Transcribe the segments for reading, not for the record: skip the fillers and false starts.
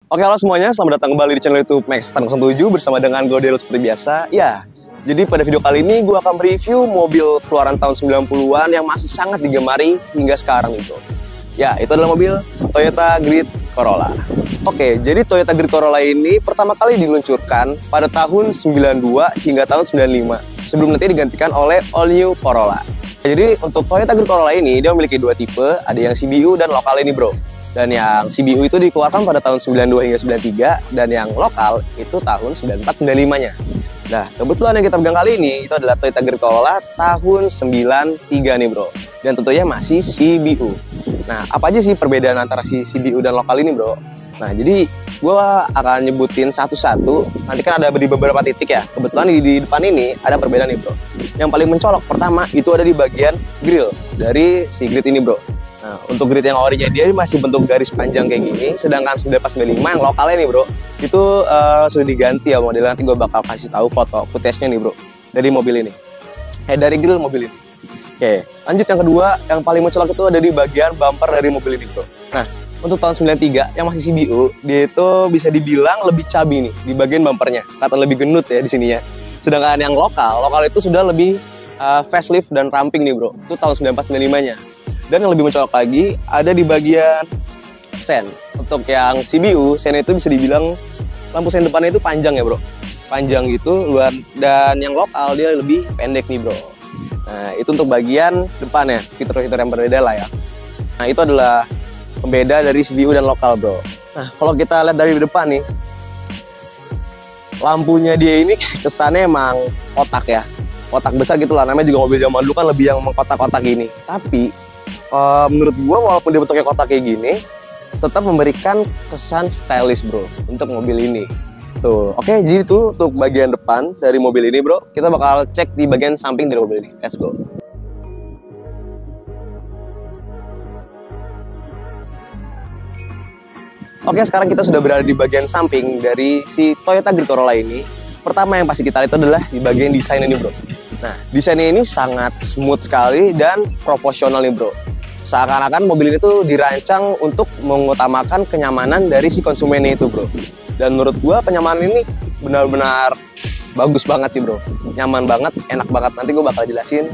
Oke, halo semuanya, selamat datang kembali di channel YouTube Max 07 bersama dengan gue Daryl seperti biasa. Ya, jadi pada video kali ini gue akan mereview mobil keluaran tahun 90-an yang masih sangat digemari hingga sekarang itu. Ya, itu adalah mobil Toyota Grid Corolla. Oke, jadi Toyota Grid Corolla ini pertama kali diluncurkan pada tahun 92 hingga tahun 95 sebelum nanti digantikan oleh All New Corolla. Jadi untuk Toyota Grid Corolla ini dia memiliki dua tipe, ada yang CBU dan lokal ini bro. Dan yang CBU itu dikeluarkan pada tahun 92 hingga 93 dan yang lokal itu tahun 94-95-nya. Nah, kebetulan yang kita pegang kali ini itu adalah Toyota Grid Corolla tahun 93 nih bro. Dan tentunya masih CBU. Nah, apa aja sih perbedaan antara si CBU dan lokal ini bro? Nah, jadi gue akan nyebutin satu-satu. Nanti kan ada di beberapa titik ya. Kebetulan di depan ini ada perbedaan nih bro. Yang paling mencolok pertama itu ada di bagian grill dari si Grid ini bro. Nah, untuk grid yang orinya dia masih bentuk garis panjang kayak gini, sedangkan 95 yang lokalnya nih bro, itu sudah diganti ya modelnya. Nanti gue bakal kasih tahu foto footage-nya nih bro, dari mobil ini, dari grill mobil ini. Oke, lanjut yang kedua, yang paling mencolok itu ada di bagian bumper dari mobil ini bro. Nah, untuk tahun 93 yang masih CBU, dia itu bisa dibilang lebih cabi nih di bagian bumpernya, kata lebih genut ya di sininya. Sedangkan yang lokal itu sudah lebih facelift dan ramping nih bro, itu tahun 94-95-nya. Dan yang lebih mencolok lagi ada di bagian sen. Untuk yang CBU, sen itu bisa dibilang lampu sen depannya itu panjang ya bro, panjang gitu. Dan yang lokal dia lebih pendek nih bro. Nah itu untuk bagian depannya, fitur-fitur yang berbeda lah ya. Nah itu adalah pembeda dari CBU dan lokal bro. Nah kalau kita lihat dari depan nih, lampunya dia ini kesannya emang kotak ya, kotak besar gitu lah. Namanya juga mobil zaman dulu kan lebih yang mengkotak-kotak gini. Tapi menurut gua walaupun dia bentuknya kotak kayak gini, tetap memberikan kesan stylish bro untuk mobil ini. Tuh, oke, jadi itu untuk bagian depan dari mobil ini bro. Kita bakal cek di bagian samping dari mobil ini. Let's go. Oke, sekarang kita sudah berada di bagian samping dari si Toyota Grid Corolla ini. Pertama yang pasti kita lihat adalah di bagian desain ini bro. Nah, desainnya ini sangat smooth sekali dan proporsional nih bro. Seakan-akan mobil ini tuh dirancang untuk mengutamakan kenyamanan dari si konsumennya itu bro. Dan menurut gua kenyamanan ini benar-benar bagus banget sih bro. Nyaman banget, enak banget. Nanti gua bakal jelasin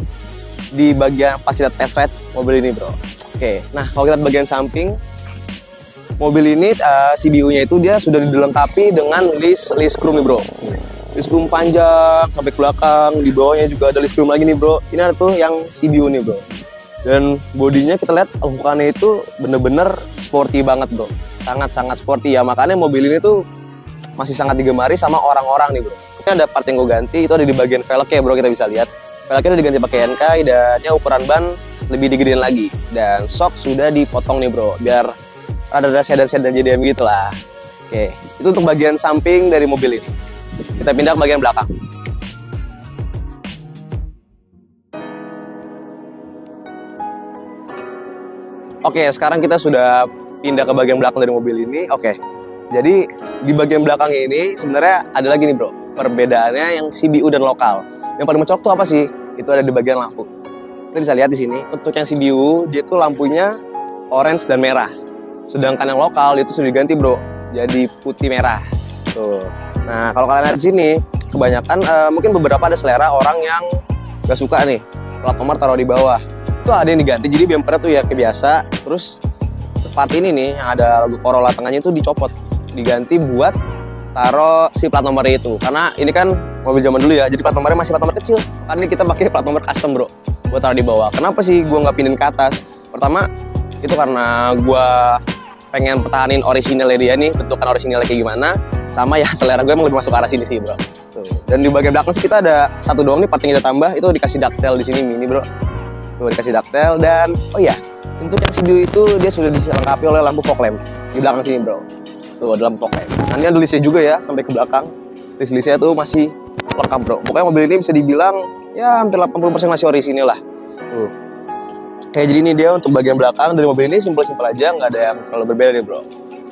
di bagian pas kita test ride mobil ini bro. Oke, nah kalau kita bagian samping mobil ini CBU-nya itu dia sudah dilengkapi dengan list chrome nih bro. List chrome panjang sampai ke belakang, di bawahnya juga ada list chrome lagi nih bro. Ini ada tuh yang CBU nih bro. Dan bodinya kita lihat ukurannya itu bener-bener sporty banget bro, sangat-sangat sporty ya. Makanya mobil ini tuh masih sangat digemari sama orang-orang nih bro. Ini ada part yang gue ganti, itu ada di bagian velgnya bro, kita bisa lihat. Velgnya udah diganti pakai NK dan ukuran ban lebih digedein lagi. Dan shock sudah dipotong nih bro, biar rada-rada sedan-sedan JDM gitu lah. Oke, itu untuk bagian samping dari mobil ini. Kita pindah ke bagian belakang. Oke, sekarang kita sudah pindah ke bagian belakang dari mobil ini. Oke, jadi di bagian belakang ini sebenarnya ada lagi nih bro, perbedaannya yang CBU dan lokal. Yang paling mencolok tuh apa sih? Itu ada di bagian lampu. Kita bisa lihat di sini. Untuk yang CBU dia tuh lampunya orange dan merah. Sedangkan yang lokal itu sudah diganti bro, jadi putih merah. Tuh. Nah kalau kalian lihat di sini, kebanyakan mungkin beberapa ada selera orang yang gak suka nih plat nomor taruh di bawah. Itu ada yang diganti, jadi bumpernya tuh ya kayak biasa. Terus part ini nih yang ada logo Corolla tengahnya itu dicopot, diganti buat taruh si plat nomornya itu. Karena ini kan mobil zaman dulu ya, jadi plat nomornya masih plat nomor kecil. Karena ini kita pakai plat nomor custom bro, buat taruh di bawah. Kenapa sih gue nggak pindahin ke atas? Pertama itu karena gue pengen pertahanin orisinalnya dia nih, bentukan orisinalnya kayak gimana. Sama ya selera gue emang lebih masuk ke arah sini sih bro. Tuh. Dan di bagian belakang sih kita ada satu doang nih part yang kita tambah, itu dikasih ductile di sini mini bro. Tuh dikasih ductile. Dan oh iya, untuk yang CBU itu dia sudah dilengkapi oleh lampu fog lamp di belakang sini bro. Tuh ada lampu fog lamp. Nanti ada listnya juga ya sampai ke belakang. Listnya tuh masih lengkap bro. Pokoknya mobil ini bisa dibilang ya hampir 80% masih orisinil lah. Tuh. Kayak jadi ini dia untuk bagian belakang dari mobil ini simpel-simpel aja, nggak ada yang terlalu berbeda nih bro.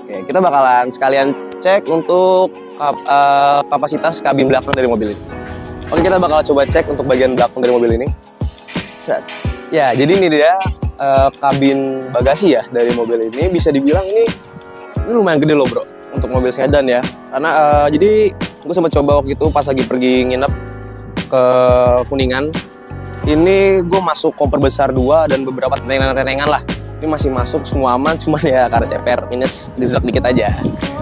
Oke, kita bakalan sekalian cek untuk kapasitas kabin belakang dari mobil ini. Oke, kita bakal coba cek untuk bagian belakang dari mobil ini. Set. Ya, jadi ini dia kabin bagasi ya dari mobil ini. Bisa dibilang ini lumayan gede loh bro. untuk mobil sedan ya. Karena jadi gue sempat coba waktu itu pas lagi pergi nginep ke Kuningan. Ini gue masuk koper besar 2 dan beberapa tentengan lah. Ini masih masuk, semua aman, cuman ya karena ceper minus diserak dikit aja.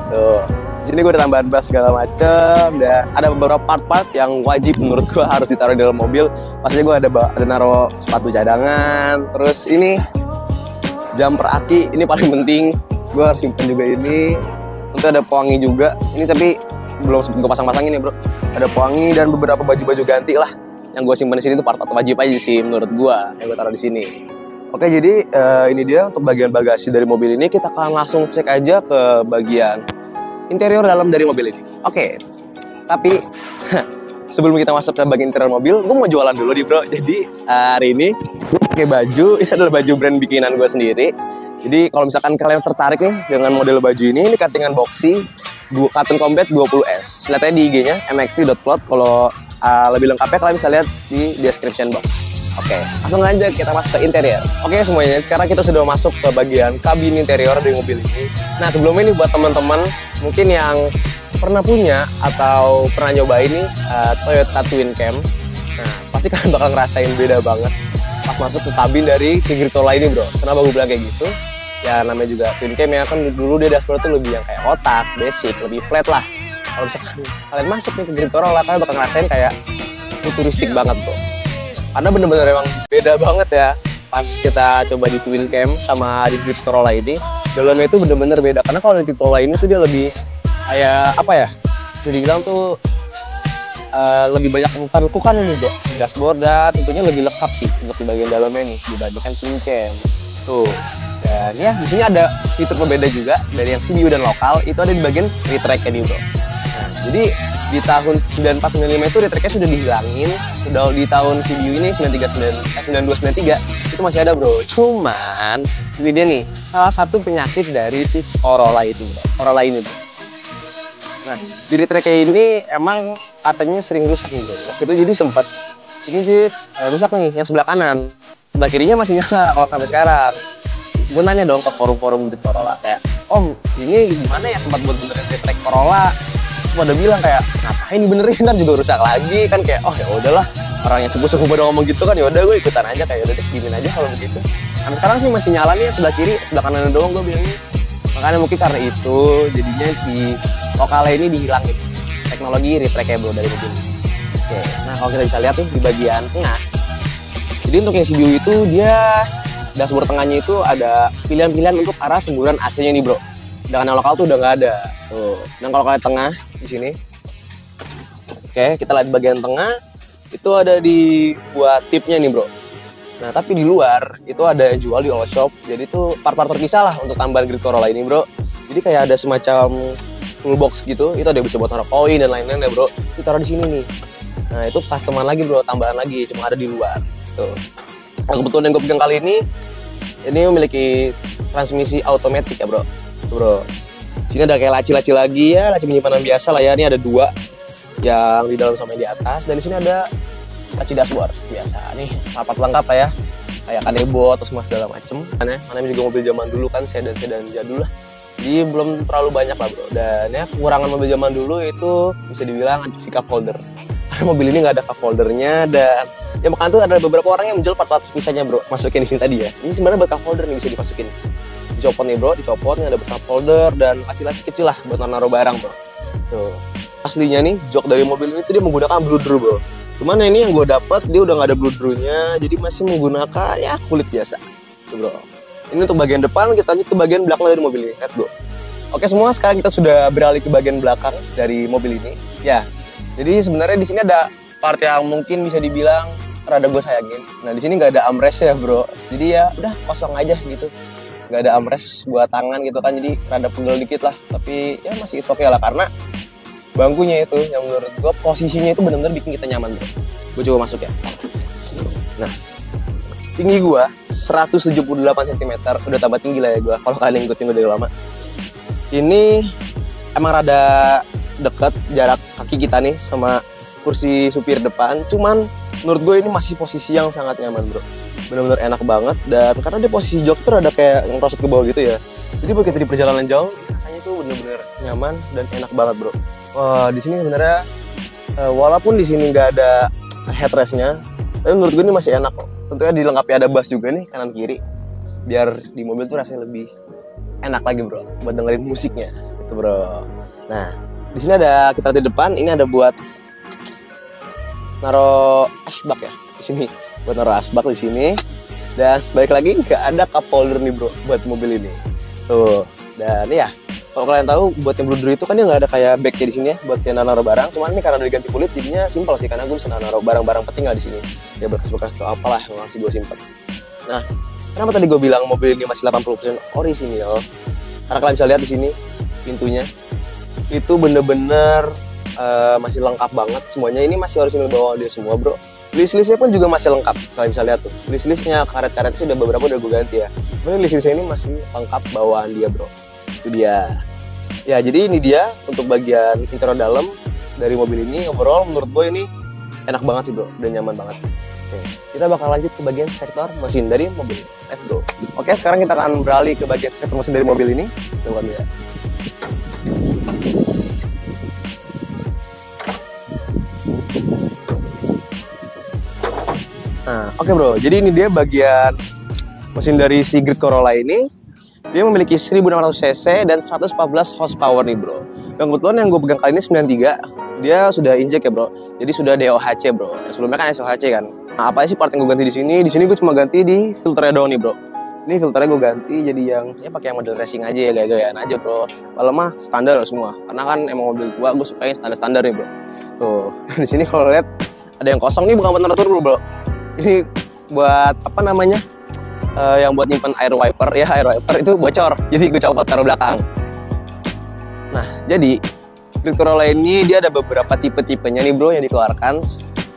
Tuh. Di sini gue udah tambahan bas segala macem, dan ada beberapa part-part yang wajib menurut gue harus ditaruh di dalam mobil. Pastinya gue ada naruh sepatu cadangan, terus ini jumper aki, ini paling penting. Gue harus simpen juga ini. Untuk ada pewangi juga, ini tapi belum sempet gue pasang-pasangin ya bro. Ada pewangi dan beberapa baju-baju ganti lah yang gue simpan di sini tuh part-part wajib aja sih menurut gue yang gue taruh di sini. Oke, jadi ini dia untuk bagian bagasi dari mobil ini. Kita akan langsung cek aja ke bagian interior dalam dari mobil ini. Oke, tapi sebelum kita masuk ke bagian interior mobil, gue mau jualan dulu nih bro. Jadi hari ini gue pakai baju, ini adalah baju brand bikinan gue sendiri. Jadi kalau misalkan kalian tertarik nih dengan model baju ini cuttingan boxy, cotton combat 20S. Lihat aja di IG-nya mxt.cloth. Kalau lebih lengkapnya kalian bisa lihat di description box. Oke, langsung aja kita masuk ke interior. Oke semuanya, sekarang kita sudah masuk ke bagian kabin interior dari mobil ini. Nah sebelumnya ini buat teman-teman mungkin yang pernah punya atau pernah nyoba ini Toyota Twin Cam. Nah pasti kalian bakal ngerasain beda banget pas masuk ke kabin dari si Gritola ini bro. Kenapa gue bilang kayak gitu? Ya namanya juga Twin Cam ya, kan dulu dia dashboard tuh lebih yang kayak otak, basic, lebih flat lah. Kalau misalkan kalian masuk nih ke Gritola, kalian bakal ngerasain kayak futuristik banget bro. Karena bener-bener emang beda banget ya pas kita coba di Twin Cam sama di Gritola ini. Dalamnya itu bener-bener beda, karena kalau di Gritola ini tuh dia lebih kayak apa ya, bisa dibilang tuh lebih banyak lekukan ini deh dashboard, dan tentunya lebih lengkap sih untuk di bagian dalamnya nih dibandingkan Twin Cam tuh. Dan ya di sini ada fitur pembeda juga dari yang CBU dan lokal, itu ada di bagian retrack-nya nih bro. Nah, jadi di tahun 94-95 itu retrack-nya sudah dihilangin, sudah di tahun CBU ini 92-93 itu masih ada bro. Cuman ini dia nih salah satu penyakit dari si Corolla itu bro. Corolla ini bro. Nah di retrack-nya ini emang katanya sering rusak nih bro. Itu jadi sempat ini sih rusak nih yang sebelah kanan, sebelah kirinya masih nyala kalau sampai sekarang. Gue nanya dong ke forum-forum di Corolla kayak, Om ini gimana ya tempat buat benerin retrack Corolla? Terus pada bilang kayak, ngapain dibenerin, kan juga rusak lagi kan. Kayak oh ya udahlah, orang yang sepuh-sepuh pada ngomong gitu kan, ya udah gue ikutan aja, kayak udah deh giniin aja kalau begitu. Sampai sekarang sih masih nyala nih sebelah kiri, sebelah kanan doang gue bilangnya. Makanya mungkin karena itu jadinya di lokalnya ini dihilangin teknologi retrack bro dari mobil. Oke, nah kalau kita bisa lihat tuh di bagian tengah. Jadi untuk yang CBU itu dia dashboard tengahnya itu ada pilihan-pilihan untuk arah semburan AC-nya nih bro. Sedangkan yang lokal tuh udah nggak ada. Tuh. Dan kalau kalian tengah di sini, oke kita lihat bagian tengah itu ada di buat tipnya nih bro. Nah tapi di luar itu ada yang jual di all shop. Jadi tuh part-part terpisah lah untuk tambahan grid Corolla ini bro. Jadi kayak ada semacam full box gitu. Itu ada bisa buat taruh koin dan lain-lain ya bro. Itu taruh di sini nih. Nah itu customan lagi bro, tambahan lagi, cuma ada di luar. Tuh. Nah, kebetulan yang gue pegang kali ini memiliki transmisi otomatis ya bro. Tuh, bro. Sini ada kayak laci-laci lagi ya, laci penyimpanan biasa lah ya. Ini ada 2 yang di dalam sama di atas, dan di sini ada laci dashboard biasa nih, rapat lengkap lah ya, kayak kanebo atau semua segala macem. Mana juga mobil zaman dulu kan, sedan jadul lah. Jadi belum terlalu banyak lah bro. Dan ya kekurangan mobil zaman dulu itu bisa dibilang ada cup holder. Karena mobil ini nggak ada cup holdernya, dan ya makanya tuh ada beberapa orang yang menjual part-part pisahnya bro, masukin di sini tadi ya. Ini sebenarnya buat cup holder nih, bisa dimasukin. Dicopot nih bro, dicopot nih ada cup holder dan laci-laci kecil lah buat naruh barang bro. Tuh. Aslinya nih jok dari mobil ini tuh dia menggunakan bloodroom bro. Cuman ini yang gue dapat dia udah nggak ada bloodroomnya, jadi masih menggunakan ya kulit biasa. Tuh bro. Ini untuk bagian depan, kita lanjut ke bagian belakang dari mobil ini. Let's go. Oke semua, sekarang kita sudah beralih ke bagian belakang dari mobil ini. Ya, jadi sebenarnya di sini ada part yang mungkin bisa dibilang rada gue sayangin. Nah di sini nggak ada armrest ya bro. Jadi ya udah kosong aja gitu. Nggak ada armrest buat tangan gitu kan. Jadi rada pegel dikit lah. Tapi ya masih oke lah, karena bangkunya itu yang menurut gue posisinya itu benar-benar bikin kita nyaman bro. Gue coba masuk ya. Nah tinggi gue 178 cm. Udah tambah tinggi lah ya gue kalau kalian ngikutin gue dari lama. Ini emang rada deket jarak kaki kita nih sama kursi supir depan. Cuman menurut gue ini masih posisi yang sangat nyaman bro. Bener-bener enak banget. Dan karena dia posisi jok itu rada kayak yang rosot ke bawah gitu ya. Jadi begitu di perjalanan jauh, rasanya tuh bener-bener nyaman dan enak banget bro. Wah, di sini sebenarnya walaupun di sini nggak ada headrestnya, tapi menurut gue ini masih enak kok. Tentunya dilengkapi ada bass juga nih kanan kiri, biar di mobil tuh rasanya lebih enak lagi bro, buat dengerin musiknya, gitu bro. Nah, di sini ada kita di depan, ini ada buat naro asbak ya, di sini buat naro asbak di sini. Dan balik lagi nggak ada cup holder nih bro buat mobil ini. Tuh, dan ya kalau kalian tahu buat yang blunder itu kan dia nggak ada kayak bagnya di sini ya buat kayak naruh barang. Cuman ini karena udah diganti kulit jadinya simpel sih, karena gue bisa naruh barang-barang penting nggak di sini. Ya bekas-bekas atau apalah yang masih gue simpen. Nah, kenapa tadi gue bilang mobil ini masih 80% orisinil? Karena kalian bisa lihat di sini pintunya itu bener-bener masih lengkap banget semuanya. Ini masih orisinil bawah dia semua bro. List-listnya pun juga masih lengkap, kalian bisa lihat tuh. List-listnya, karet-karetnya sih udah beberapa udah gue ganti ya. Tapi list-listnya ini masih lengkap bawaan dia bro. Itu dia. Ya jadi ini dia untuk bagian interior dalam dari mobil ini. Overall menurut gue ini enak banget sih bro, dan nyaman banget. Oke, kita bakal lanjut ke bagian sektor mesin dari mobil ini. Let's go. Oke, sekarang kita akan beralih ke bagian sektor mesin dari mobil ini. Tunggu dulu ya. Nah, oke bro, jadi ini dia bagian mesin dari si Grid Corolla ini. Dia memiliki 1600 cc dan 114 horsepower nih bro. Yang kebetulan yang gue pegang kali ini 93, dia sudah injek ya bro. Jadi sudah DOHC bro. Yang sebelumnya kan SOHC kan. Nah, apa sih part yang gue ganti di sini? Di sini gue cuma ganti di filternya doang nih bro. Ini filternya gue ganti jadi yang ya pakai yang model racing aja ya, gaya-gayaan aja bro. Kalau mah standar semua. Karena kan emang mobil tua, gue sukanya standar-standar nih bro. Tuh, di sini kalau lihat ada yang kosong nih, bukan buat naruh turbo bro. Ini buat apa namanya? Yang buat nyimpan air wiper ya, air wiper itu bocor, jadi gue copot taruh belakang. Nah, jadi Grid Corolla ini dia ada beberapa tipe-tipenya nih bro yang dikeluarkan.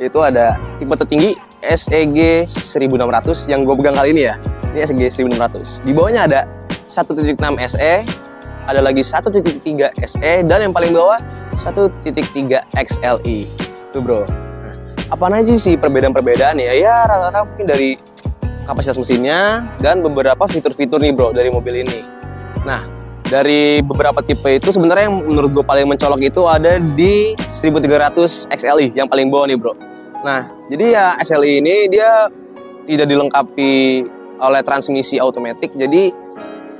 Yaitu ada tipe tertinggi SEG 1600 yang gue pegang kali ini ya. Ini SEG 1600. Di bawahnya ada 1.6 SE, ada lagi 1.3 SE, dan yang paling bawah 1.3 XLE. Tuh bro. Nah, apa aja sih perbedaan-perbedaan ya? Ya rata-rata mungkin dari kapasitas mesinnya dan beberapa fitur-fitur nih bro dari mobil ini. Nah, dari beberapa tipe itu sebenarnya yang menurut gue paling mencolok itu ada di 1300 XLE yang paling bawah nih bro. Nah, jadi ya XLE ini dia tidak dilengkapi oleh transmisi otomatis, jadi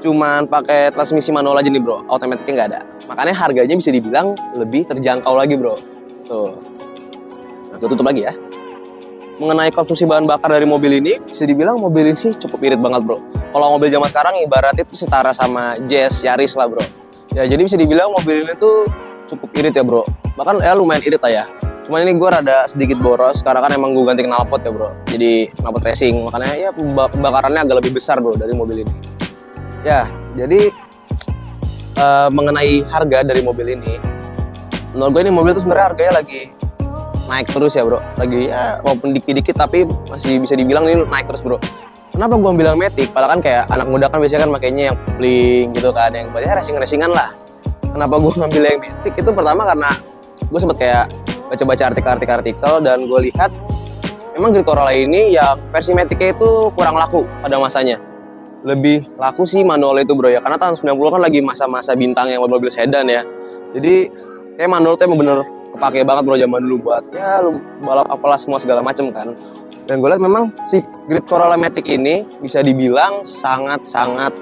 cuman pakai transmisi manual aja nih bro, otomatisnya nggak ada. Makanya harganya bisa dibilang lebih terjangkau lagi bro. Tuh. Nah, gue tutup lagi ya. Mengenai konsumsi bahan bakar dari mobil ini, bisa dibilang mobil ini cukup irit banget bro. Kalau mobil zaman sekarang ibarat itu setara sama Jazz, Yaris lah bro. Ya jadi bisa dibilang mobil ini tuh cukup irit ya bro. Bahkan ya lumayan irit lah ya. Cuman ini gue rada sedikit boros karena kan emang gue ganti knalpot ya bro. Jadi knalpot racing, makanya ya pembakarannya agak lebih besar bro dari mobil ini. Ya jadi mengenai harga dari mobil ini, menurut gue ini mobil tuh sebenarnya harganya lagi naik terus ya bro, lagi ya walaupun dikit-dikit tapi masih bisa dibilang ini naik terus bro. Kenapa gue bilang Matic? Padahal kan kayak anak muda kan biasanya kan makainya yang kopling gitu kan, yang banyak racing-racingan lah. Kenapa gue ngambil yang Matic? Itu pertama karena gue sempet kayak baca-baca artikel-artikel dan gue lihat memang Grid Corolla ini ya versi Maticnya itu kurang laku pada masanya. Lebih laku sih manual itu bro ya, karena tahun 90 kan lagi masa-masa bintang yang mobil sedan ya. Jadi kayak manual itu emang bener kepake banget bro zaman dulu buat ya lu balap apalah semua segala macem kan. Dan gue lihat memang si Grid Corolla Matic ini bisa dibilang sangat-sangat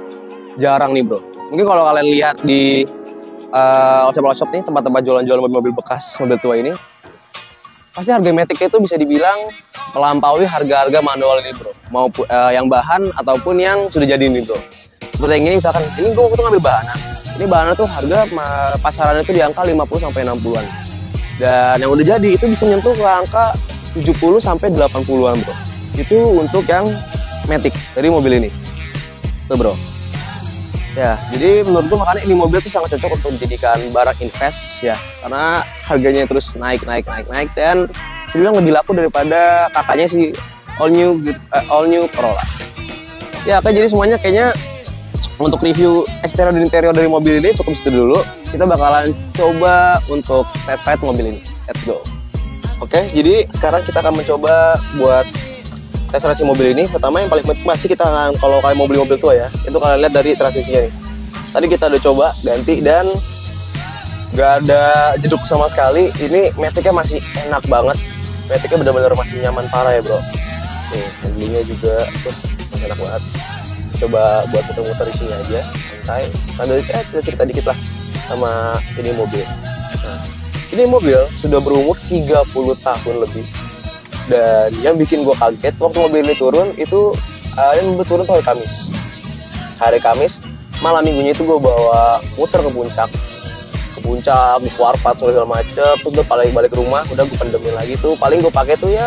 jarang nih bro. Mungkin kalau kalian lihat di shop nih, tempat-tempat jualan-jualan mobil bekas, mobil tua ini, pasti harga Maticnya itu bisa dibilang melampaui harga-harga manual ini bro. Mau yang bahan ataupun yang sudah jadi nih bro. Seperti yang ini misalkan, ini gue tuh ngambil bahanan. Ini bahanan tuh harga pasarannya itu di angka 50-60an. Dan yang udah jadi itu bisa menyentuh ke angka 70 sampai 80-an bro. Itu untuk yang Matic dari mobil ini. Tuh bro. Ya, jadi menurut gue makanya ini mobil tuh sangat cocok untuk dijadikan barang invest ya. Karena harganya terus naik dan bisa dibilang lebih laku daripada kakaknya si all new Corolla. Ya, oke, jadi semuanya kayaknya untuk review eksterior dan interior dari mobil ini cukup segitu dulu. Kita bakalan coba untuk test ride mobil ini. Let's go. Oke, jadi sekarang kita akan mencoba buat test ride si mobil ini. Pertama yang paling penting pasti kita akan, kalau kalian mau beli mobil tua ya, itu kalian lihat dari transmisinya nih. Tadi kita udah coba ganti dan gak ada jeduk sama sekali. Ini maticnya masih enak banget. Maticnya bener-bener masih nyaman parah ya bro. Nih handlingnya juga tuh masih enak banget. Coba buat muter-muter di sini aja santai sambil cerita-cerita dikit lah sama ini mobil. Nah, ini mobil sudah berumur 30 tahun lebih. Dan yang bikin gue kaget waktu mobil ini turun itu yang turun tuh hari Kamis malam minggunya itu gue bawa muter ke puncak buku warpat segala macem, terus gue balik rumah udah gue pendemin lagi tuh. Paling gue pakai tuh ya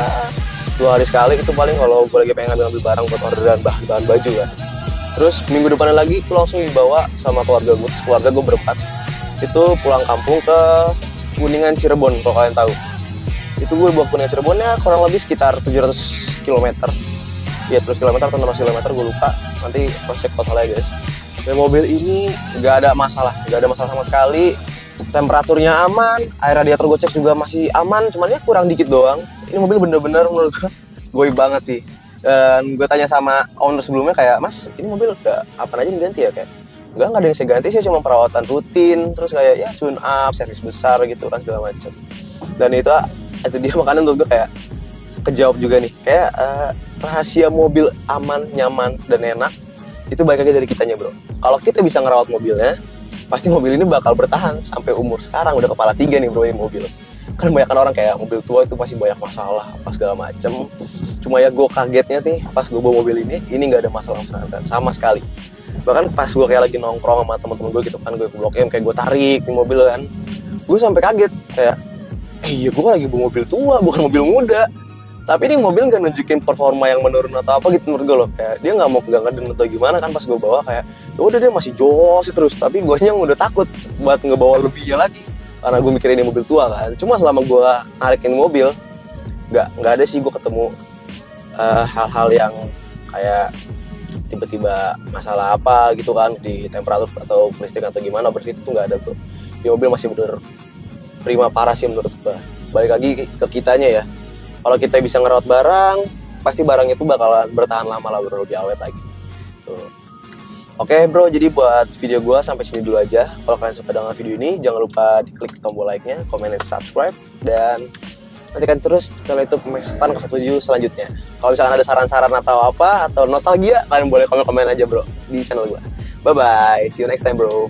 2 hari sekali itu, paling kalau gue lagi pengen ngambil barang buat orderan bahan baju kan. Terus minggu depannya lagi itu langsung dibawa sama keluarga gue. Terus keluarga gue berempat itu pulang kampung ke Kuningan Cirebon kalau kalian tahu. Itu gue bawa Kuningan Cirebon ya kurang lebih sekitar 700 km. Iya 700 km atau 600 km gue lupa. Nanti cross check totalnya guys. Dan mobil ini gak ada masalah sama sekali. Temperaturnya aman, air radiator gue cek juga masih aman, cuman ya kurang dikit doang. Ini mobil bener-bener menurut gue goy banget sih. Dan gue tanya sama owner sebelumnya kayak, Mas ini mobil apa aja diganti ya? Kayak nggak ada yang saya ganti sih, cuma perawatan rutin, terus kayak ya tune up, servis besar gitu kan segala macam. Dan itu dia makanya menurut gue kayak kejawab juga nih, kayak rahasia mobil aman, nyaman dan enak itu balik lagi dari kitanya bro. Kalau kita bisa ngerawat mobilnya, pasti mobil ini bakal bertahan sampai umur sekarang. Udah kepala 3 nih bro ini mobil. Kan banyak orang kayak mobil tua itu masih banyak masalah apa segala macem. Cuma ya gue kagetnya nih pas gue bawa mobil ini nggak ada masalah sama sekali. Bahkan pas gue kayak lagi nongkrong sama teman-teman gue gitu kan, gue ke Blok M kayak gue tarik di mobil kan, gue sampai kaget kayak iya gue lagi bawa mobil tua bukan mobil muda. Tapi ini mobil nggak nunjukin performa yang menurun atau apa gitu menurut gue loh. Kayak dia nggak ngeden atau gimana kan. Pas gue bawa kayak ya udah dia masih jos terus. Tapi gue yang udah takut buat ngebawa lebihnya lagi karena gue mikirin ini mobil tua kan. Cuma selama gue narikin mobil nggak ada sih gue ketemu hal-hal yang kayak tiba-tiba masalah apa gitu kan di temperatur atau listrik atau gimana. Berarti itu tuh nggak ada tuh. Di mobil masih bener prima parah sih menurut gue. Balik lagi ke kitanya ya. Kalau kita bisa ngerawat barang, pasti barang itu bakalan bertahan lama lah bro, lebih awet lagi. Tuh. Oke bro, jadi buat video gue sampai sini dulu aja. Kalau kalian suka dengan video ini, jangan lupa diklik tombol like-nya, komen, dan subscribe. Dan nantikan terus channel YouTube Maxstan 07 selanjutnya. Kalau misalkan ada saran-saran atau apa, atau nostalgia, kalian boleh komen-komen aja bro di channel gue. Bye-bye, see you next time bro.